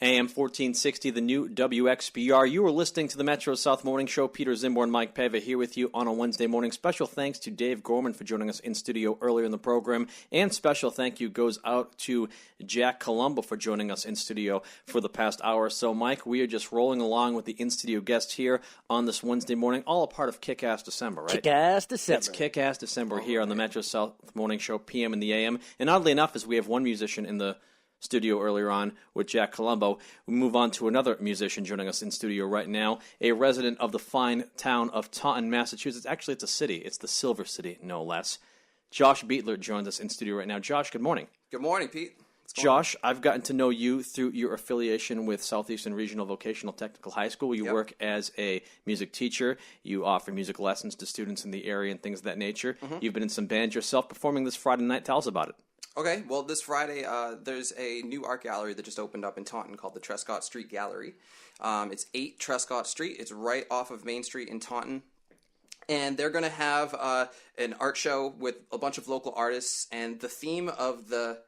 AM 1460, the new WXBR. You are listening to the Metro South Morning Show. Peter Czymbor Mike Paiva here with you on a Wednesday morning. Special thanks to Dave Gorman for joining us in studio earlier in the program. And special thank you goes out to Jack Colombo for joining us in studio for the past hour or so. Mike, we are just rolling along with the in-studio guests here on this Wednesday morning, all a part of Kick-Ass December, right? Kick-Ass December. It's Kick-Ass December here on the Metro South Morning Show, PM and the AM. And oddly enough, as we have one musician in the studio earlier on with Jack Colombo, we move on to another musician joining us in studio right now, a resident of the fine town of Taunton, Massachusetts. Actually, it's a city. It's the Silver City, no less. Josh Beetler joins us in studio right now. Josh, good morning. Good morning, Pete. Josh, I've gotten to know you through your affiliation with Southeastern Regional Vocational Technical High School. You work as a music teacher. You offer music lessons to students in the area and things of that nature. You've been in some bands yourself, performing this Friday night. Tell us about it. Okay, well, this Friday, there's a new art gallery that just opened up in Taunton called the Trescott Street Gallery. It's 8 Trescott Street. It's right off of Main Street in Taunton. And they're going to have an art show with a bunch of local artists. And the theme of the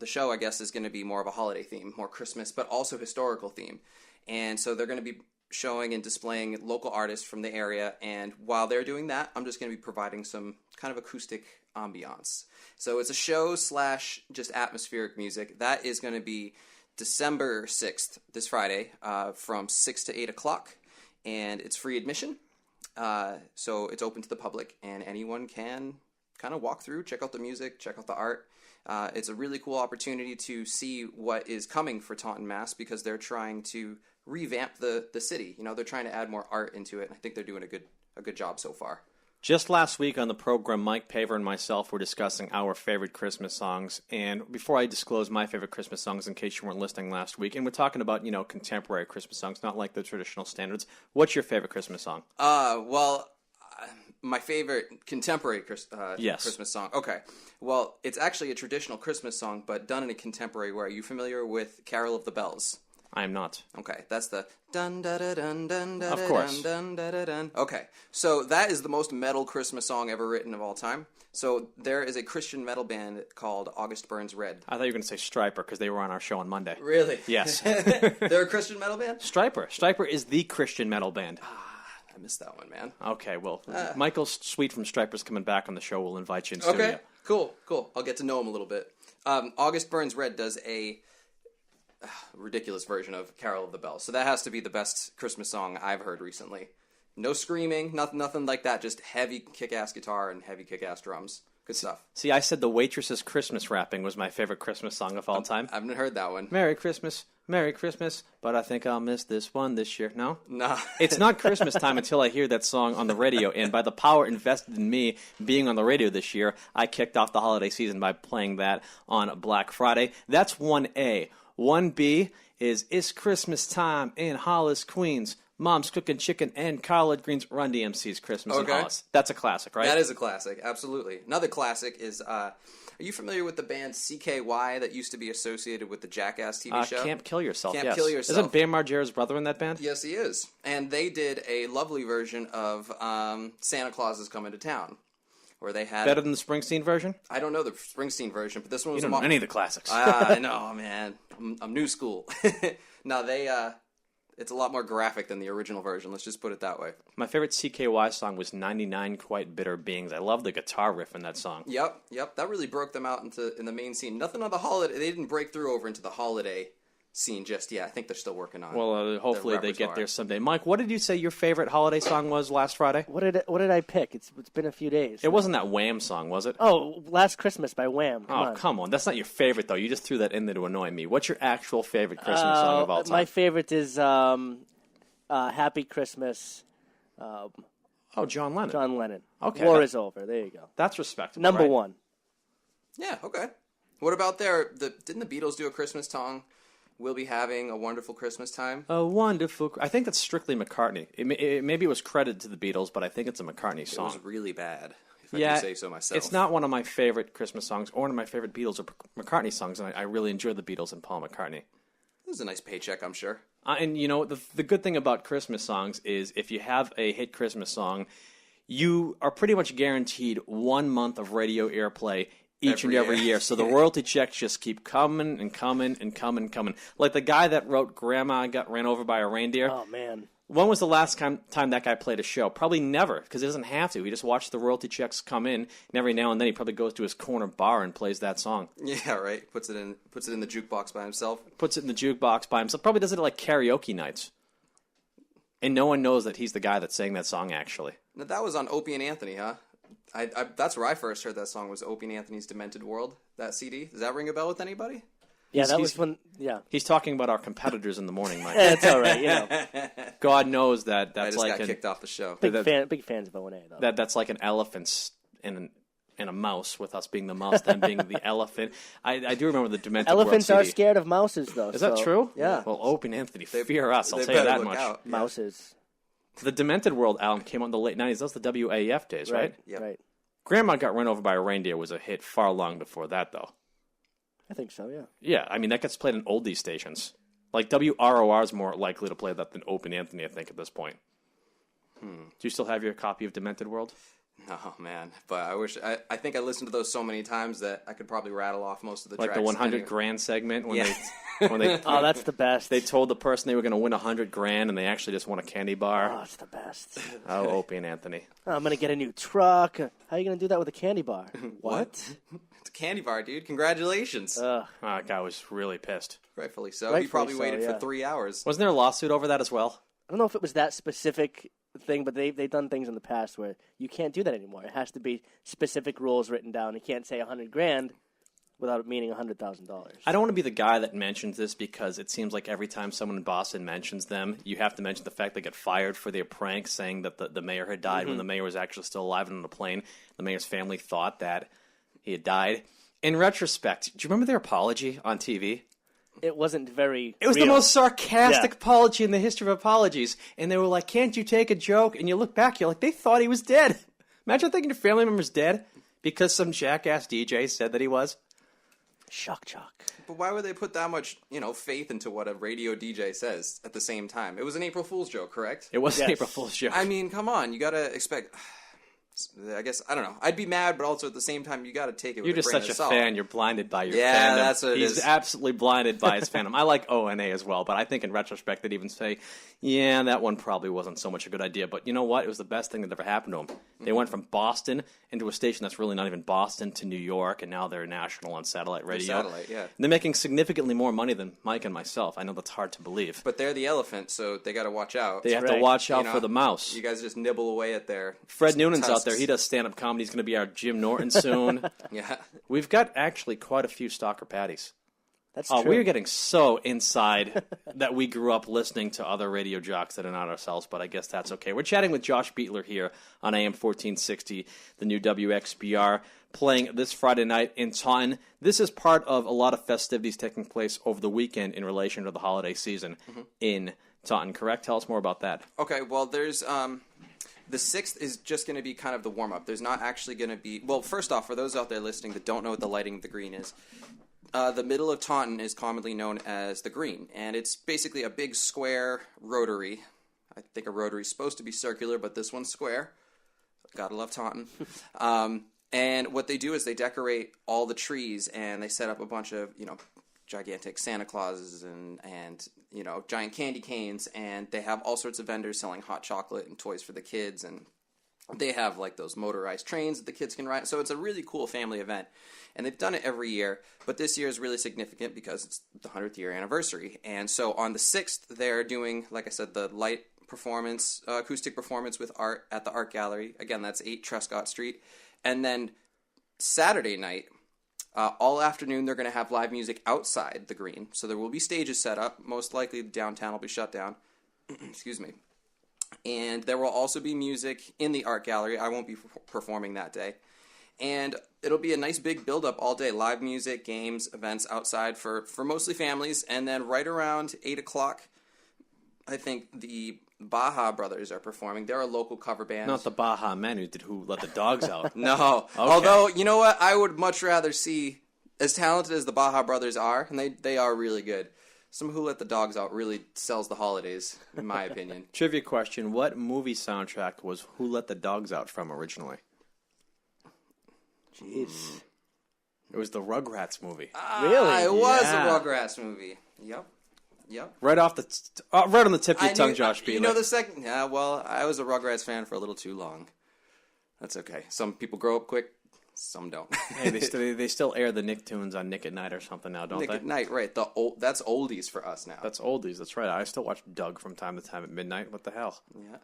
show, I guess, is going to be more of a holiday theme, more Christmas, but also historical theme. And so they're going to be showing and displaying local artists from the area. And while they're doing that, I'm just going to be providing some kind of acoustic ambiance. So it's a show / just atmospheric music. That is going to be December 6th, this Friday, from 6 to 8 o'clock. And it's free admission. So it's open to the public, and anyone can kind of walk through, check out the music, check out the art. It's a really cool opportunity to see what is coming for Taunton, Mass, because they're trying to revamp the city. You know, they're trying to add more art into it, and I think they're doing a good job so far. Just last week on the program, Mike Paiva and myself were discussing our favorite Christmas songs. And before I disclose my favorite Christmas songs, in case you weren't listening last week, and we're talking about, contemporary Christmas songs, not like the traditional standards. What's your favorite Christmas song? My favorite contemporary Christmas song. Okay. Well, it's actually a traditional Christmas song, but done in a contemporary way. Are you familiar with Carol of the Bells? I am not. Okay, that's the dun da da dun dun da of course. Dun da da dun. Okay, so that is the most metal Christmas song ever written of all time. So there is a Christian metal band called August Burns Red. I thought you were going to say Stryper because they were on our show on Monday. Really? Yes. They're a Christian metal band? Stryper. Stryper is the Christian metal band. I missed that one, man. Okay, well, Michael Sweet from Stryper's coming back on the show. We'll invite you in studio. Okay, cool. I'll get to know him a little bit. August Burns Red does a ridiculous version of Carol of the Bells. So that has to be the best Christmas song I've heard recently. No screaming, nothing like that. Just heavy kick-ass guitar and heavy kick-ass drums. Good stuff. See, I said The Waitress's Christmas Wrapping was my favorite Christmas song of all time. I haven't heard that one. Merry Christmas, but I think I'll miss this one this year. No? No. It's not Christmas time until I hear that song on the radio, and by the power invested in me being on the radio this year, I kicked off the holiday season by playing that on Black Friday. That's 1A. 1B is It's Christmas Time in Hollis, Queens. Mom's cooking chicken and collard greens. Run DMC's Christmas in Hollis. That's a classic, right? That is a classic, absolutely. Another classic is, are you familiar with the band CKY that used to be associated with the Jackass TV show? Camp Kill Yourself, Camp Kill Yourself. Isn't Bam Margera's brother in that band? Yes, he is. And they did a lovely version of Santa Claus is Coming to Town. Where they had better than the Springsteen version? I don't know the Springsteen version, but this one was... You don't know any of the classics. I know, man. I'm new school. No, it's a lot more graphic than the original version. Let's just put it that way. My favorite CKY song was 99 Quite Bitter Beings. I love the guitar riff in that song. Yep. That really broke them out in the main scene. Nothing on the holiday. They didn't break through over into the holiday scene just yet. I think they're still working on it. Well, hopefully they get there someday. Mike, what did you say your favorite holiday song was last Friday? What did I pick? It's been a few days. It wasn't that Wham song, was it? Oh, Last Christmas by Wham. Come on. That's not your favorite, though. You just threw that in there to annoy me. What's your actual favorite Christmas song of all time? My favorite is Happy Christmas. John Lennon. John Lennon. Okay. War is over. There you go. That's respectable, Number right? one. Yeah, okay. What about didn't the Beatles do a Christmas song? We'll be having a wonderful Christmas time. A wonderful... I think that's strictly McCartney. Maybe it was credited to the Beatles, but I think it's a McCartney song. It was really bad, if I can say so myself. It's not one of my favorite Christmas songs or one of my favorite Beatles or McCartney songs, and I really enjoy the Beatles and Paul McCartney. It was a nice paycheck, I'm sure. And, the good thing about Christmas songs is if you have a hit Christmas song, you are pretty much guaranteed 1 month of radio airplay each and every year. So the royalty checks just keep coming and coming and coming. Like the guy that wrote Grandma Got Ran Over by a Reindeer. Oh, man. When was the last time that guy played a show? Probably never, because he doesn't have to. He just watches the royalty checks come in, and every now and then he probably goes to his corner bar and plays that song. Yeah, right. Puts it in the jukebox by himself. Puts it in the jukebox by himself. Probably does it at like karaoke nights. And no one knows that he's the guy that sang that song, actually. Now, that was on Opie and Anthony, huh? I that's where I first heard that song, was Opie and Anthony's Demented World, that CD. Does that ring a bell with anybody? Yeah, that was when, yeah. He's talking about our competitors in the morning, Mike. It's all right, you know. God knows that I that's just like got kicked off the show. Big fans of O&A, though. That's like an elephant and a mouse, with us being the mouse, them being the elephant. I do remember the Demented Elephants World are CD. scared of mouses, though. Is that true? Yeah. Well, Opie and Anthony fear us, I'll they tell you better that look much. out. Mouses. The Demented World album came out in the late 90s. That was the WAF days, right? Yep. Right. Grandma Got Run Over by a Reindeer was a hit far long before that, though. I think so, yeah. Yeah, I mean, that gets played in oldie stations. Like, WROR is more likely to play that than Opie and Anthony, I think, at this point. Do you still have your copy of Demented World? Oh, man. But I think I listened to those so many times that I could probably rattle off most of the Like tracks. the 100 anyway. grand segment when Yeah. they Oh, that's the best. they told the person they were going to win 100 grand and they actually just won a candy bar. Oh, it's the best. Oh, Opie and Anthony. I'm going to get a new truck. How are you going to do that with a candy bar? What? It's a candy bar, dude. Congratulations. Ugh. Oh, that guy was really pissed. Rightfully so. Rightfully He probably so, waited yeah. for 3 hours. Wasn't there a lawsuit over that as well? I don't know if it was that specific thing, but they've done things in the past where you can't do that anymore. It has to be specific rules written down. You can't say 100 grand without it meaning $100,000. I don't want to be the guy that mentions this because it seems like every time someone in Boston mentions them, you have to mention the fact they get fired for their prank saying that the mayor had died when the mayor was actually still alive and on the plane. The mayor's family thought that he had died. In retrospect, do you remember their apology on TV? It wasn't very It was real. the most sarcastic Yeah. apology in the history of apologies. And they were like, can't you take a joke? And you look back, you're like, they thought he was dead. Imagine thinking your family member's dead because some jackass DJ said that he was. Shock jock. But why would they put that much, faith into what a radio DJ says at the same time? It was an April Fool's joke, correct? It was an Yes. April Fool's joke. I mean, come on. You got to expect... I guess, I don't know. I'd be mad, but also at the same time, you got to take it with You're a just grain such of a salt. fan. You're blinded by your Yeah, fandom. that's what it He's is. absolutely blinded by his fandom. I like O&A as well, but I think in retrospect they'd even say, yeah, that one probably wasn't so much a good idea. But you know what? It was the best thing that ever happened to them. They went from Boston into a station that's really not even Boston to New York, and now they're national on satellite radio. Satellite, yeah. And they're making significantly more money than Mike and myself. I know that's hard to believe. But they're the elephant, so they got to watch out. They have to right. watch out You for know, the mouse. You guys just nibble away at their Fred Noonan's out there. tusks. He does stand-up comedy. He's going to be our Jim Norton soon. Yeah. We've got actually quite a few stalker patties. That's Oh, true. we're getting so inside that we grew up listening to other radio jocks that are not ourselves, but I guess that's okay. We're chatting with Josh Beetler here on AM 1460, the new WXBR, playing this Friday night in Taunton. This is part of a lot of festivities taking place over the weekend in relation to the holiday season in Taunton, correct? Tell us more about that. Okay, well, there's... The 6th is just going to be kind of the warm-up. There's not actually going to be... Well, first off, for those out there listening that don't know what the lighting of the green is, the middle of Taunton is commonly known as the green, and it's basically a big square rotary. I think a rotary is supposed to be circular, but this one's square. Gotta love Taunton. And what they do is they decorate all the trees, and they set up a bunch of, gigantic Santa Clauses and giant candy canes, and they have all sorts of vendors selling hot chocolate and toys for the kids, and they have like those motorized trains that the kids can ride. So it's a really cool family event, and they've done it every year, but this year is really significant because it's the 100th year anniversary. And so on the 6th, they're doing, like I said, the light performance, acoustic performance with art at the Art Gallery. Again, that's 8 Trescott Street. And then Saturday night, all afternoon, they're going to have live music outside the green. So there will be stages set up. Most likely, downtown will be shut down. Excuse me. And there will also be music in the art gallery. I won't be performing that day. And it'll be a nice big build-up all day. Live music, games, events outside for mostly families. And then right around 8 o'clock, I think the Baja Brothers are performing. They're a local cover band. Not the Baja Men who let the dogs out. No. Okay. Although, you know what? I would much rather see, as talented as the Baja Brothers are, and they are really good, some Who Let the Dogs Out really sells the holidays, in my opinion. Trivia question, what movie soundtrack was Who Let the Dogs Out from originally? Jeez. It was the Rugrats movie. Really? It was Yeah. a Rugrats movie. Yep. Right off the right on the tip of your tongue, Josh Beetler. You know the second. Yeah, well, I was a Rugrats fan for a little too long. That's okay. Some people grow up quick, some don't. Hey, they still air the Nicktoons on Nick at Night or something now, don't Nick they? at Night, right? That's oldies for us now. That's oldies. That's right. I still watch Doug from time to time at midnight. What the hell? Yeah.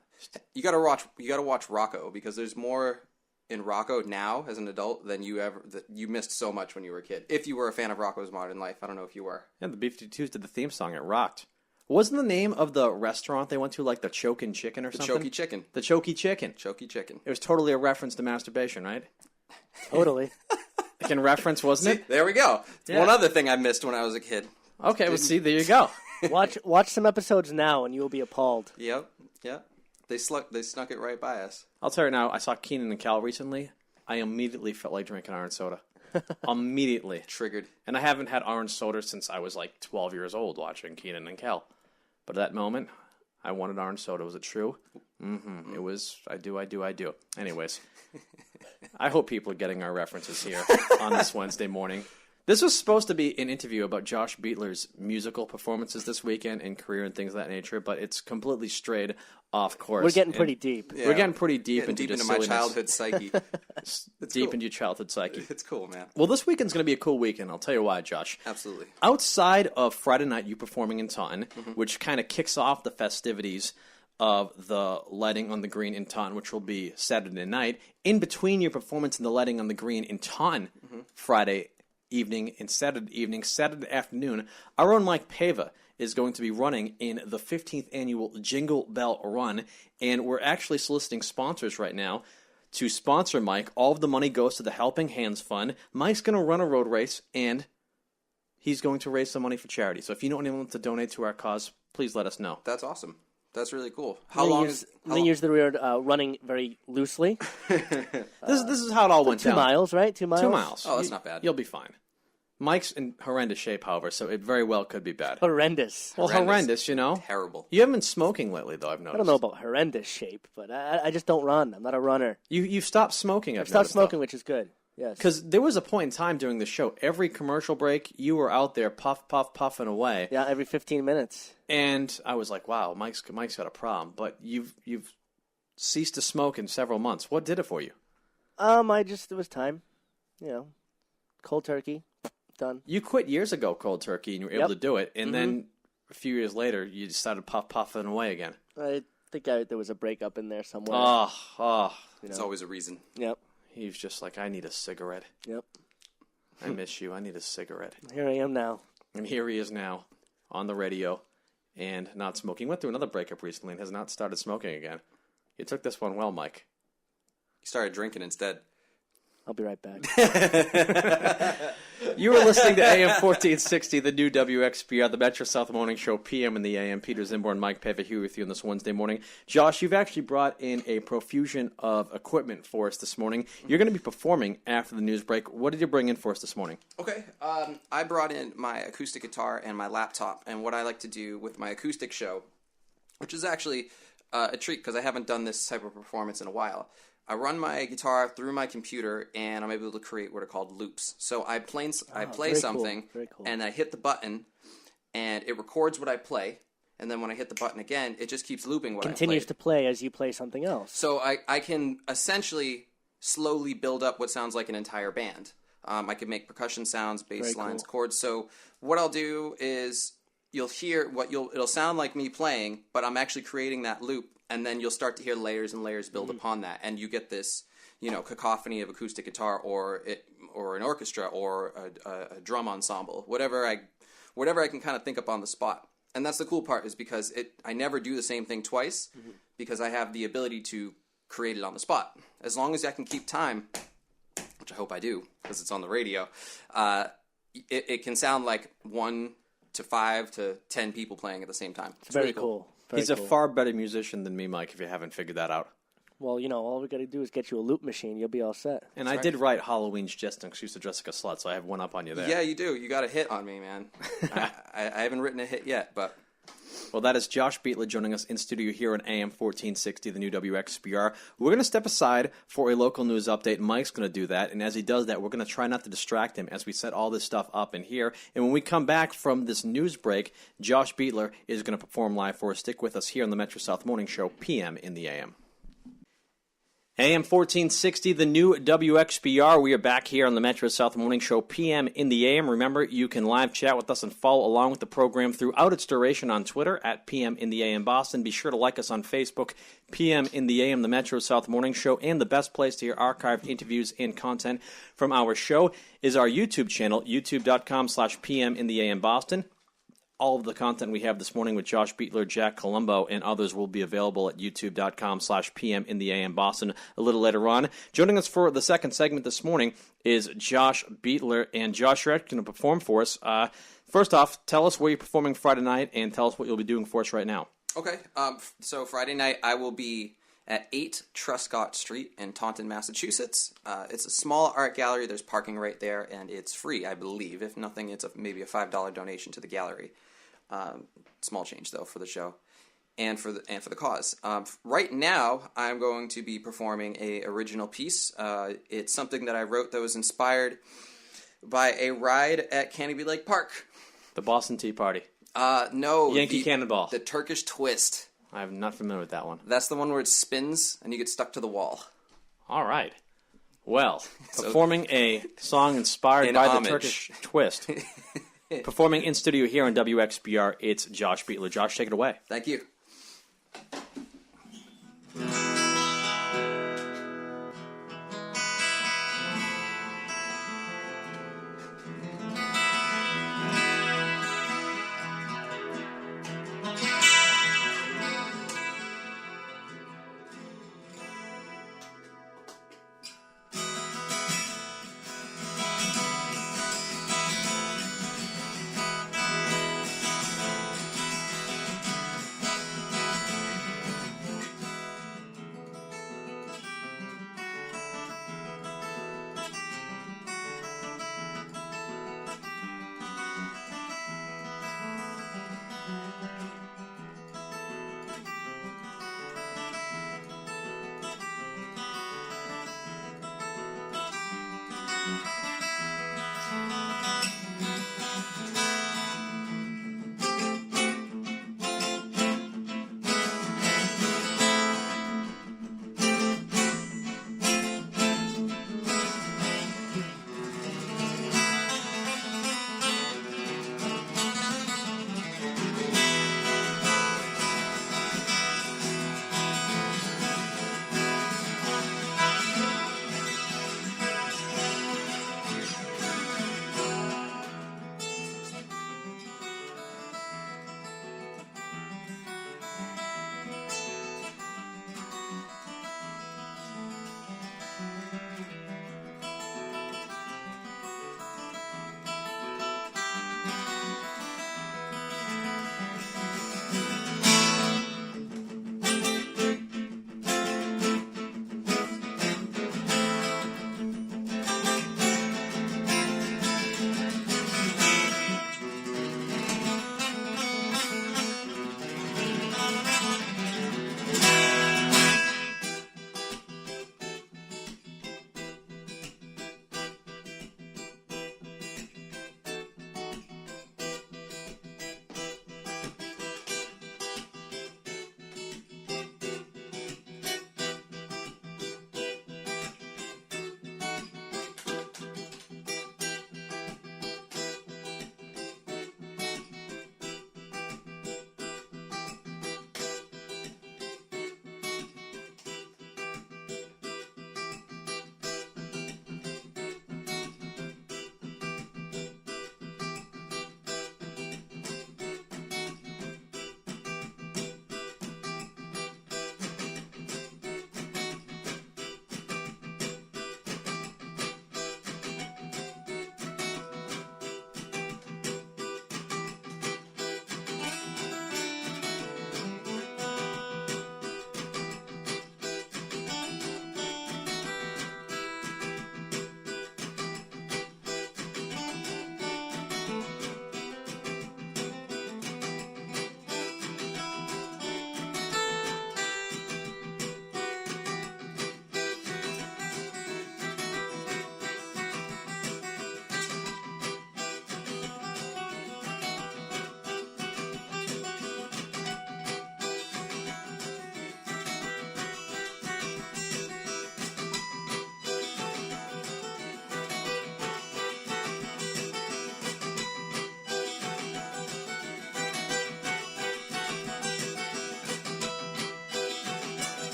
You gotta watch Rocco, because there's more in Rocco now as an adult than you missed so much when you were a kid. If you were a fan of Rocco's Modern Life, I don't know if you were. Yeah, the B-52s did the theme song. It rocked. Wasn't the name of the restaurant they went to like the Chokin' Chicken or something? Choky Chicken. The Choky Chicken. Choky Chicken. It was totally a reference to masturbation, right? Totally. Like in reference, wasn't it? There we go. Yeah. One other thing I missed when I was a kid. Okay, well, see, there you go. Watch some episodes now, and you will be appalled. Yep. They snuck it right by us. I'll tell you now, I saw Keenan and Kel recently. I immediately felt like drinking orange soda. Immediately. Triggered. And I haven't had orange soda since I was like 12 years old watching Keenan and Kel. But at that moment, I wanted orange soda. Was it true? Mm-hmm. It was, I do. Anyways, I hope people are getting our references here on this Wednesday morning. This was supposed to be an interview about Josh Beetler's musical performances this weekend and career and things of that nature, but it's completely strayed off course. We're getting pretty deep. Yeah. We're getting pretty deep Getting into deep into just my silliness. childhood psyche. Deep cool. into your childhood psyche. It's cool, man. Well, this weekend's going to be a cool weekend. I'll tell you why, Josh. Absolutely. Outside of Friday night, you performing in Taunton, which kind of kicks off the festivities of the lighting on the green in Taunton, which will be Saturday night. In between your performance and the lighting on the green in Taunton, Friday evening and Saturday afternoon, our own Mike Paiva is going to be running in the 15th annual Jingle Bell Run, and we're actually soliciting sponsors right now to sponsor Mike. All of the money goes to the Helping Hands Fund. Mike's going to run a road race, and he's going to raise some money for charity. So if you know anyone to donate to our cause, please let us know. That's awesome. That's really cool. I'm going to use the word running very loosely. This is how it all went 2 down. miles, right? 2 miles? 2 miles. Oh, that's not bad. You'll be fine. Mike's in horrendous shape, however, so it very well could be bad. Horrendous. Well, horrendous, you know? Terrible. You haven't been smoking lately, though, I've noticed. I don't know about horrendous shape, but I just don't run. I'm not a runner. You've stopped smoking, I've I've stopped noticed, smoking, which is good. Yes. because there was a point in time during the show, every commercial break, you were out there puffing away. Yeah, every 15 minutes. And I was like, wow, Mike's got a problem. But you've ceased to smoke in several months. What did it for you? It was time. You know, cold turkey, done. You quit years ago, cold turkey, and you were able Yep. to do it. And then a few years later, you started puffing away again. I think there was a breakup in there somewhere. Oh. It's always a reason. Yep. He was just like, I need a cigarette. Yep. I miss you. I need a cigarette. Here I am now. And here he is now on the radio and not smoking. Went through another breakup recently and has not started smoking again. You took this one well, Mike. You started drinking instead. I'll be right back. You were listening to AM 1460, the new WXBR, the Metro South Morning Show, PM in the AM. Peter Czymbor Mike Paiva here with you on this Wednesday morning. Josh, you've actually brought in a profusion of equipment for us this morning. You're going to be performing after the news break. What did you bring in for us this morning? Okay. I brought in my acoustic guitar and my laptop, and what I like to do with my acoustic show, which is actually a treat because I haven't done this type of performance in a while. I run my guitar through my computer, and I'm able to create what are called loops. So I play very something, cool. Very cool. and I hit the button, and it records what I play. And then when I hit the button again, it just keeps looping what Continues I to play as you play something else. So I can essentially slowly build up what sounds like an entire band. I can make percussion sounds, bass Very lines, cool. chords. So what I'll do is you'll hear it'll sound like me playing, but I'm actually creating that loop. And then you'll start to hear layers and layers build upon that, and you get this, cacophony of acoustic guitar, or an orchestra, or a drum ensemble, whatever I can kind of think up on the spot. And that's the cool part, is because I never do the same thing twice, because I have the ability to create it on the spot. As long as I can keep time, which I hope I do, because it's on the radio, it can sound like 1 to 5 to 10 people playing at the same time. It's very really cool. He's a far better musician than me, Mike, if you haven't figured that out. Well, all we got to do is get you a loop machine. You'll be all set. And I did write Halloween's Just an Excuse to Dress Like a Slut, so I have one up on you there. Yeah, you do. You got a hit on me, man. I haven't written a hit yet, but Well, that is Josh Beetler joining us in studio here on AM 1460, the new WXBR. We're going to step aside for a local news update. Mike's going to do that, and as he does that, we're going to try not to distract him as we set all this stuff up in here. And when we come back from this news break, Josh Beetler is going to perform live for us. Stick with us here on the Metro South Morning Show, PM in the AM. AM 1460, the new WXBR. We are back here on the Metro South Morning Show, PM in the AM. Remember, you can live chat with us and follow along with the program throughout its duration on Twitter at PM in the AM Boston. Be sure to like us on Facebook, PM in the AM, the Metro South Morning Show. And the best place to hear archived interviews and content from our show is our YouTube channel, youtube.com/PM in the AM Boston. All of the content we have this morning with Josh Beetler, Jack Colombo, and others will be available at youtube.com/PM in the AM Boston a little later on. Joining us for the second segment this morning is Josh Beetler. And Josh, you're going to perform for us. First off, tell us where you're performing Friday night and tell us what you'll be doing for us right now. Okay, so Friday night I will be at 8 Trescott Street in Taunton, Massachusetts. It's a small art gallery. There's parking right there, and it's free, I believe. If nothing, it's maybe a $5 donation to the gallery. Small change though for the show and for the cause. Right now, I'm going to be performing a original piece. It's something that I wrote that was inspired by a ride at Canopy Lake Park. The Boston Tea Party. No, Yankee Cannonball. The Turkish Twist. I'm not familiar with that one. That's the one where it spins and you get stuck to the wall. All right. Well, performing a song inspired by the Turkish Twist. Performing in studio here on WXBR, it's Josh Beetler. Josh, take it away. Thank you.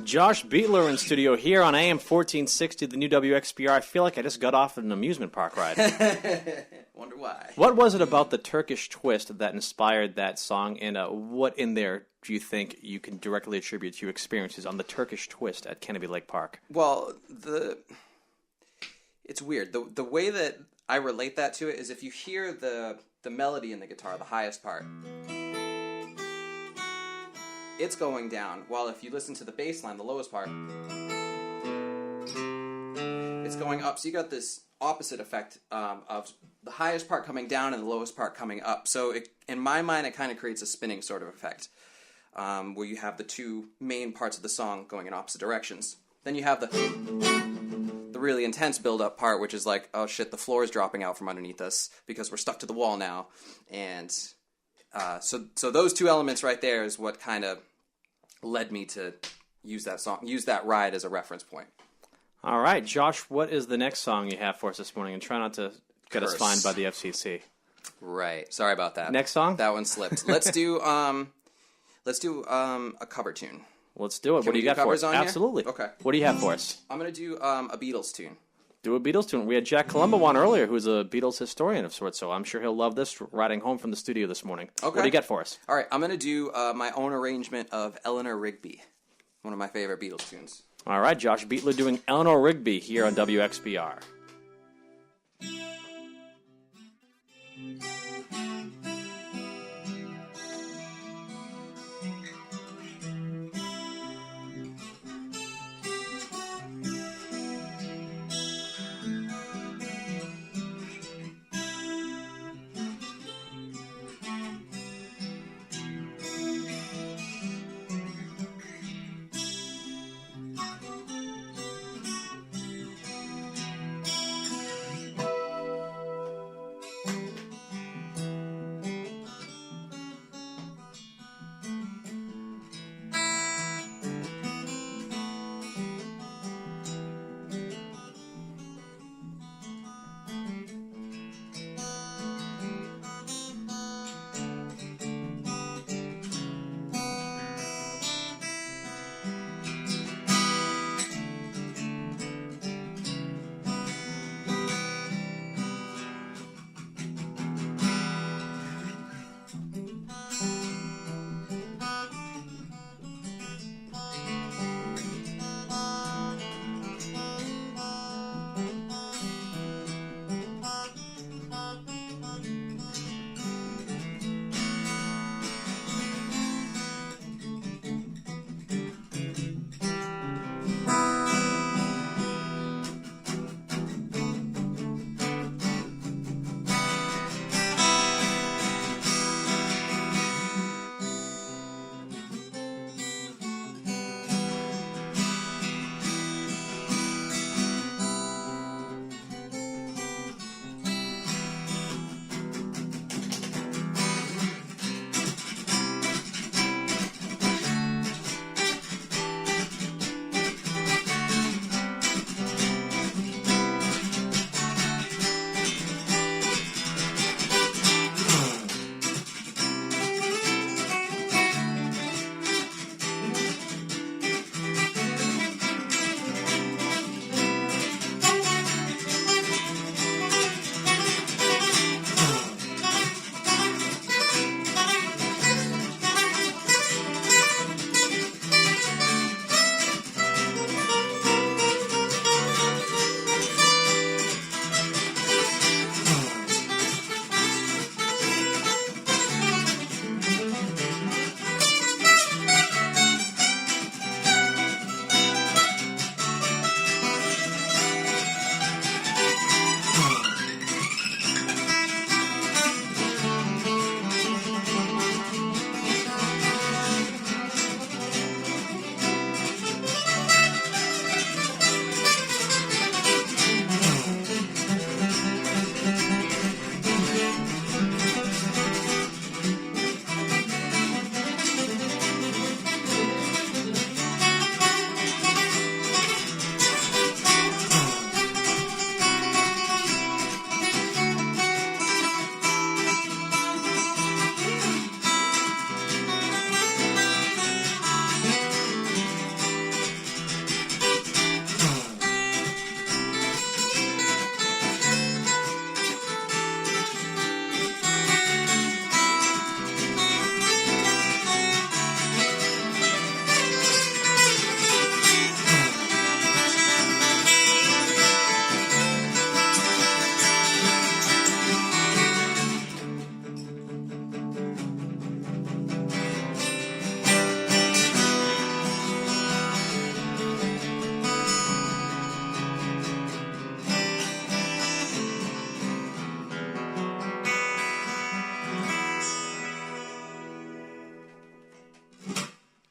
Josh Beetler in studio here on AM 1460, the new WXBR. I feel like I just got off an amusement park ride. Wonder why. What was it about the Turkish twist that inspired that song, and what in there do you think you can directly attribute to your experiences on the Turkish twist at Kennedy Lake Park? Well, it's weird. The way that I relate that to it is if you hear the melody in the guitar, the highest part, it's going down, while if you listen to the bass line, the lowest part, it's going up. So you got this opposite effect of the highest part coming down and the lowest part coming up. So in my mind, it kind of creates a spinning sort of effect, where you have the two main parts of the song going in opposite directions. Then you have the really intense build-up part, which is like, oh shit, the floor is dropping out from underneath us because we're stuck to the wall now. And so those two elements right there is what kind of led me to use that ride as a reference point. All right, Josh, what is the next song you have for us this morning? And try not to get us fined by the FCC. Right. Sorry about that. Next song? That one slipped. Let's do a cover tune. Let's do it. What do you got for us? Absolutely. Okay. What do you have for us? I'm going to do a Beatles tune. Do a Beatles tune. We had Jack Colombo on earlier, who's a Beatles historian of sorts, so I'm sure he'll love this riding home from the studio this morning. Okay. What do you got for us? All right, I'm going to do my own arrangement of Eleanor Rigby, one of my favorite Beatles tunes. All right, Josh Beetler doing Eleanor Rigby here on WXBR.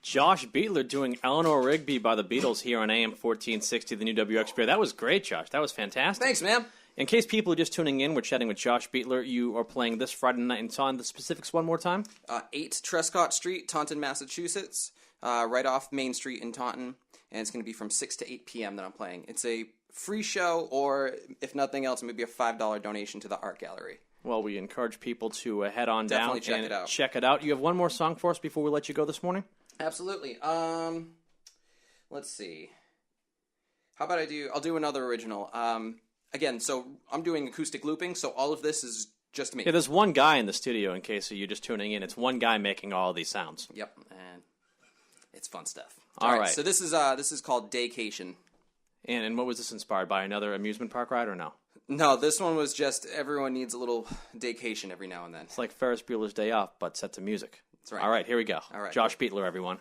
Josh Beetler doing Eleanor Rigby by the Beatles here on AM 1460, the new WXBR. That was great, Josh. That was fantastic. Thanks, man. In case people are just tuning in, we're chatting with Josh Beetler. You are playing this Friday night in Taunton. The specifics one more time? 8 Trescott Street, Taunton, Massachusetts, right off Main Street in Taunton. And it's going to be from 6 to 8 p.m. that I'm playing. It's a free show, or if nothing else, maybe a $5 donation to the art gallery. Well, we encourage people to head on Definitely down check and it out. check it out. You have one more song for us before we let you go this morning? Absolutely. Let's see. How about I'll do another original. Again, so I'm doing acoustic looping, so all of this is just me. Yeah, there's one guy in the studio, in case you're just tuning in. It's one guy making all these sounds. Yep, and it's fun stuff. All right. So this is called Daycation. And what was this inspired by? Another amusement park ride or no? No, this one was just everyone needs a little daycation every now and then. It's like Ferris Bueller's Day Off, but set to music. That's right. All right, here we go. All right. Josh Beetler, everyone.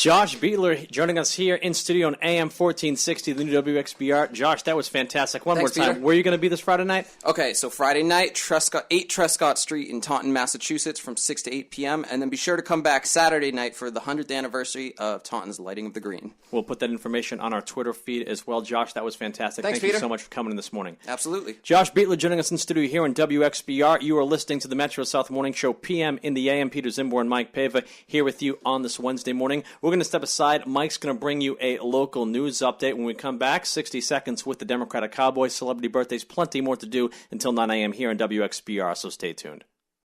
Josh Beetler joining us here in studio on AM 1460, the new WXBR. Josh, that was fantastic. One Thanks, more time. Peter. Where are you going to be this Friday night? Okay, so Friday night, 8 Trescott Street in Taunton, Massachusetts from 6 to 8 p.m. And then be sure to come back Saturday night for the 100th anniversary of Taunton's Lighting of the Green. We'll put that information on our Twitter feed as well. Josh, that was fantastic. Thanks, Thank you Peter. so much for coming in this morning. Absolutely. Josh Beetler joining us in studio here on WXBR. You are listening to the Metro South Morning Show, PM in the AM. Peter Czymbor and Mike Paiva here with you on this Wednesday morning. We're going to step aside. Mike's going to bring you a local news update. When we come back, 60 seconds with the Democratic Cowboys, celebrity birthdays, plenty more to do until 9 a.m. here on WXBR, so stay tuned.